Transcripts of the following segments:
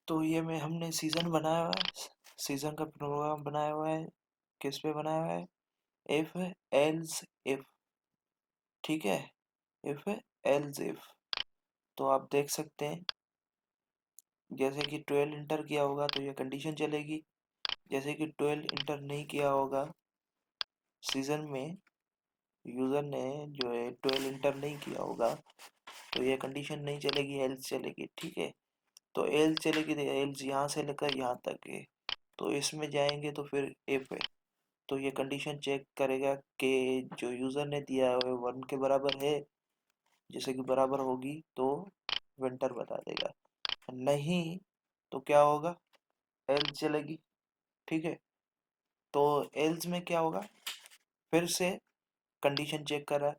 तो ये में हमने सीजन बनाया हुआ है, सीजन का प्रोग्राम बनाया हुआ है। किस पे बनाया हुआ है? If else if. ठीक है, इफ एल्स इफ। तो आप देख सकते हैं, जैसे कि 12 इंटर किया होगा तो ये कंडीशन चलेगी। जैसे कि 12 इंटर नहीं किया होगा सीजन में, यूजर ने जो है 12 इंटर नहीं किया होगा, तो ये कंडीशन नहीं चलेगी, एल्स चलेगी। ठीक है, तो एल्स चलेगी तो एल्स यहाँ से लेकर यहाँ तक है। तो इसमें जाएंगे तो फिर इफ है, तो ये कंडीशन चेक करेगा कि जो यूजर ने दिया है 1 के बराबर है। जैसे कि बराबर होगी तो विंटर बता देगा, नहीं तो क्या होगा? एल्स चलेगी। ठीक है, तो एल्स में क्या होगा? फिर से कंडीशन चेक करा।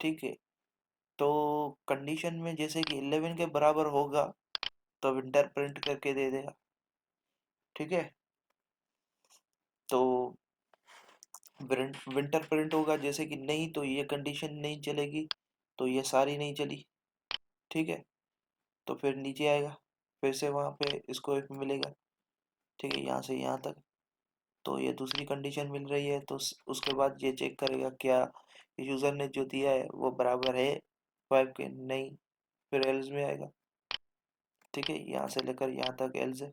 ठीक है, तो कंडीशन में जैसे कि 11 के बराबर होगा तो विंटर प्रिंट करके दे देगा। ठीक है, तो विंटर प्रिंट होगा, जैसे कि नहीं तो ये कंडीशन नहीं चलेगी, तो ये सारी नहीं चली। ठीक है, तो फिर नीचे आएगा, फिर से वहाँ पे इसको एक मिलेगा। ठीक है, यहाँ से यहाँ तक, तो ये दूसरी कंडीशन मिल रही है। तो उसके बाद ये चेक करेगा क्या यूज़र ने जो दिया है वो बराबर है 5 के, नहीं, फिर एल्स में आएगा। ठीक है, यहाँ से लेकर यहाँ तक एल्स है।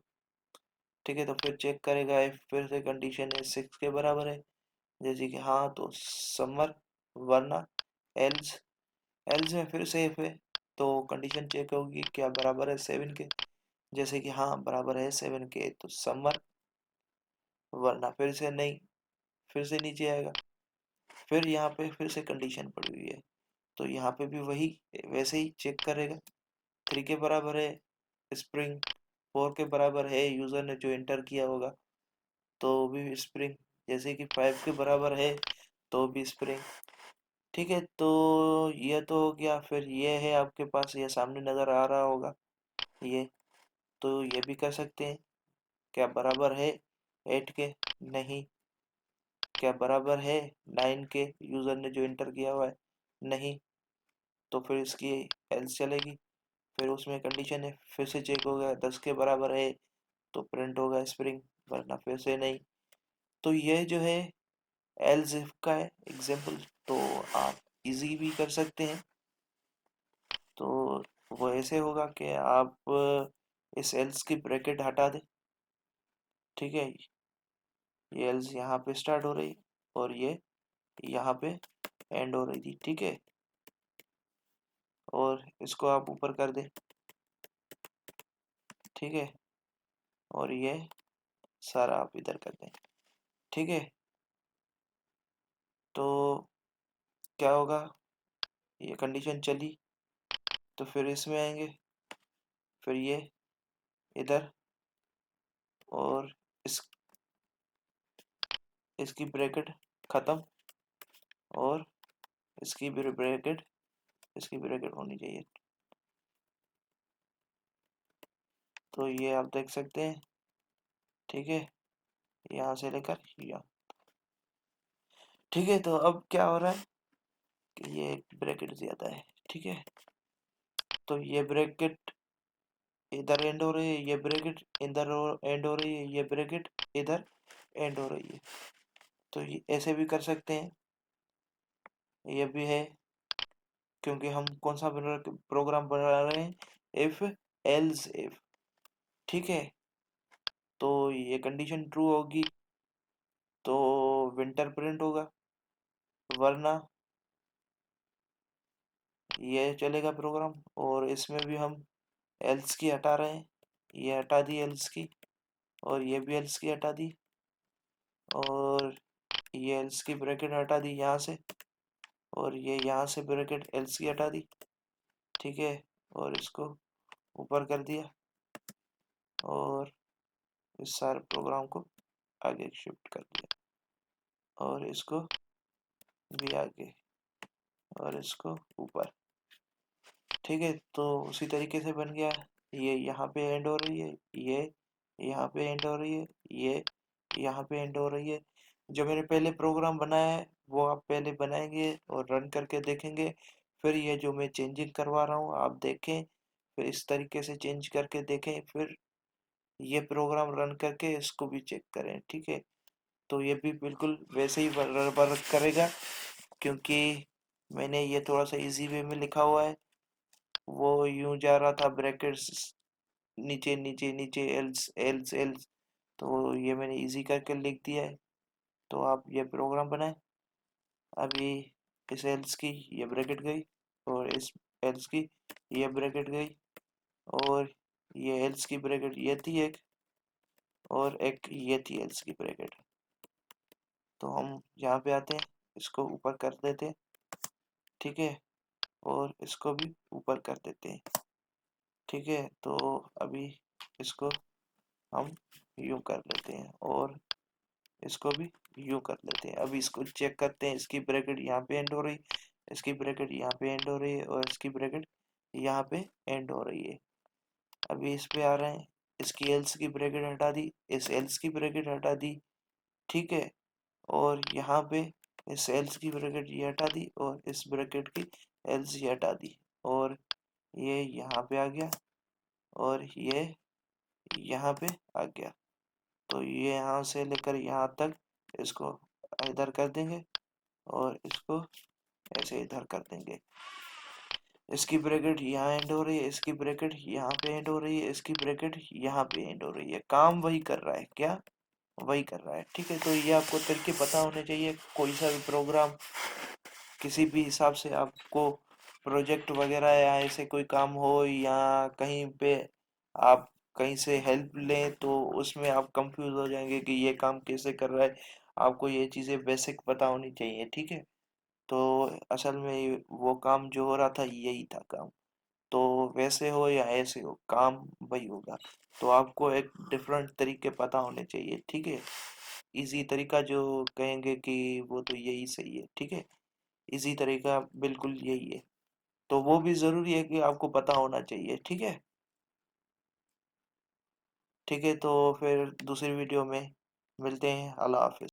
ठीक है, तो फिर चेक करेगा फिर से कंडीशन है 6 के बराबर है, जैसे कि हाँ तो समर, वरना एल्स। एल्स में फिर से है, तो कंडीशन चेक होगी क्या बराबर है 7 के, जैसे कि हाँ बराबर है 7 के, तो समर, वरना फिर से नहीं, फिर से नीचे आएगा। फिर यहाँ पे फिर से कंडीशन पड़ी हुई है, तो यहाँ पे भी वही वैसे ही चेक करेगा। 3 के बराबर है स्प्रिंग, 4 के बराबर है यूजर ने जो एंटर किया होगा तो भी स्प्रिंग, जैसे कि 5 के बराबर है तो भी स्प्रिंग। ठीक है, तो ये तो हो गया। फिर ये है आपके पास, ये सामने नजर आ रहा होगा ये, तो ये भी कर सकते हैं। क्या बराबर है 8 के? नहीं। क्या बराबर है 9 के, यूजर ने जो एंटर किया हुआ है? नहीं, तो फिर इसकी एल्स चलेगी। फिर उसमें कंडीशन है, फिर से चेक होगा 10 के बराबर है तो प्रिंट होगा स्प्रिंग, वरना फिर से नहीं। तो ये जो है एल्स इफ का है एग्जाम्पल, तो आप इजी भी कर सकते हैं। तो वो ऐसे होगा कि आप इस एल्स की ब्रैकेट हटा दें। ठीक है, ये एल्स यहाँ पे स्टार्ट हो रही और ये यहाँ पे एंड हो रही थी। ठीक है, और इसको आप ऊपर कर दें। ठीक है, और ये सारा आप इधर कर दें। ठीक है, तो क्या होगा? ये कंडीशन चली तो फिर इसमें आएंगे, फिर ये इधर, और इस इसकी ब्रैकेट ख़त्म, और इसकी भी ब्रैकेट, इसकी ब्रैकेट होनी चाहिए। तो ये आप देख सकते हैं। ठीक है, यहाँ से लेकर यहाँ। ठीक है, तो अब क्या हो रहा है कि ये ब्रैकेट ज़्यादा है। ठीक है, तो ये ब्रैकेट इधर एंड हो रही है, ये ब्रैकेट इधर एंड हो रही है, ये ब्रैकेट इधर एंड हो रही है। तो ये ऐसे भी कर सकते हैं, ये भी है, क्योंकि हम कौन सा प्रोग्राम बना रहे हैं? If else if. ठीक है, तो ये कंडीशन ट्रू होगी तो विंटर प्रिंट होगा, वरना ये चलेगा प्रोग्राम। और इसमें भी हम एल्स की हटा रहे हैं, ये हटा दी एल्स की, और ये भी एल्स की हटा दी, और ये एल्स की ब्रैकेट हटा दी यहाँ से, और ये यहाँ से ब्रैकेट एल्स की हटा दी। ठीक है, और इसको ऊपर कर दिया, और इस सारे प्रोग्राम को आगे शिफ्ट कर दिया, और इसको भी आगे, और इसको ऊपर। ठीक है, तो उसी तरीके से बन गया। ये यहाँ पे एंड हो रही है, ये यहाँ पे एंड हो रही है, ये यहाँ पे एंड हो रही है। जो मैंने पहले प्रोग्राम बनाया है वो आप पहले बनाएंगे और रन करके देखेंगे। फिर ये जो मैं चेंजिंग करवा रहा हूँ आप देखें, फिर इस तरीके से चेंज करके देखें, फिर ये प्रोग्राम रन करके इसको भी चेक करें, ठीक है। तो ये भी बिल्कुल वैसे ही वर्क करेगा, क्योंकि मैंने ये थोड़ा सा इजी वे में लिखा हुआ है। वो यूं जा रहा था ब्रैकेट्स नीचे नीचे नीचे, एल्स एल्स एल्स, तो ये मैंने इजी करके लिख दिया है। तो आप ये प्रोग्राम बनाएं। अभी इस एल्स की ये ब्रैकेट गई, और इस एल्स की ये ब्रैकेट गई, और ये एल्स की ब्रैकेट ये थी एक, और एक ये थी एल्स की ब्रैकेट। तो हम यहाँ पे आते हैं, इसको ऊपर कर देते हैं, ठीक है, और इसको भी ऊपर कर देते हैं, ठीक है। तो अभी इसको हम यूं कर लेते हैं, और इसको भी यूं कर लेते हैं। अभी इसको चेक करते हैं, इसकी ब्रैकेट यहाँ पे एंड हो रही, इसकी ब्रैकेट यहाँ पे एंड हो रही है, और इसकी ब्रैकेट यहाँ पे एंड हो रही है। अभी इस पे आ रहे हैं, इसकी एल्स की ब्रैकेट हटा दी, इस एल्स की ब्रैकेट हटा दी, ठीक है, और यहाँ पे इस एल्स की ब्रैकेट ये हटा दी, और इस ब्रैकेट की एल्स ये हटा दी, और ये यहाँ पे आ गया, और ये यहाँ पे आ गया। तो ये यहाँ से लेकर यहाँ तक इसको इधर कर देंगे, और इसको ऐसे इधर कर देंगे। इसकी ब्रैकेट यहाँ एंड हो रही है, इसकी ब्रैकेट यहाँ पे एंड हो रही है, इसकी ब्रैकेट यहाँ पे एंड हो रही है। काम वही कर रहा है, क्या वही कर रहा है, ठीक है। तो ये आपको तरीके पता होने चाहिए। कोई सा भी प्रोग्राम किसी भी हिसाब से आपको प्रोजेक्ट वगैरह या ऐसे कोई काम हो, या कहीं पे आप कहीं से हेल्प लें, तो उसमें आप कंफ्यूज हो जाएंगे कि ये काम कैसे कर रहा है। आपको ये चीज़ें बेसिक पता होनी चाहिए, ठीक है। तो असल में वो काम जो हो रहा था यही था काम। तो वैसे हो या ऐसे हो, काम वही होगा। तो आपको एक डिफरेंट तरीके पता होने चाहिए, ठीक है। इजी तरीका जो कहेंगे कि वो तो यही सही है, ठीक है। इजी तरीका बिल्कुल यही है। तो वो भी ज़रूरी है कि आपको पता होना चाहिए, ठीक है। ठीक है, तो फिर दूसरी वीडियो में मिलते हैं। अल्लाह हाफिज़।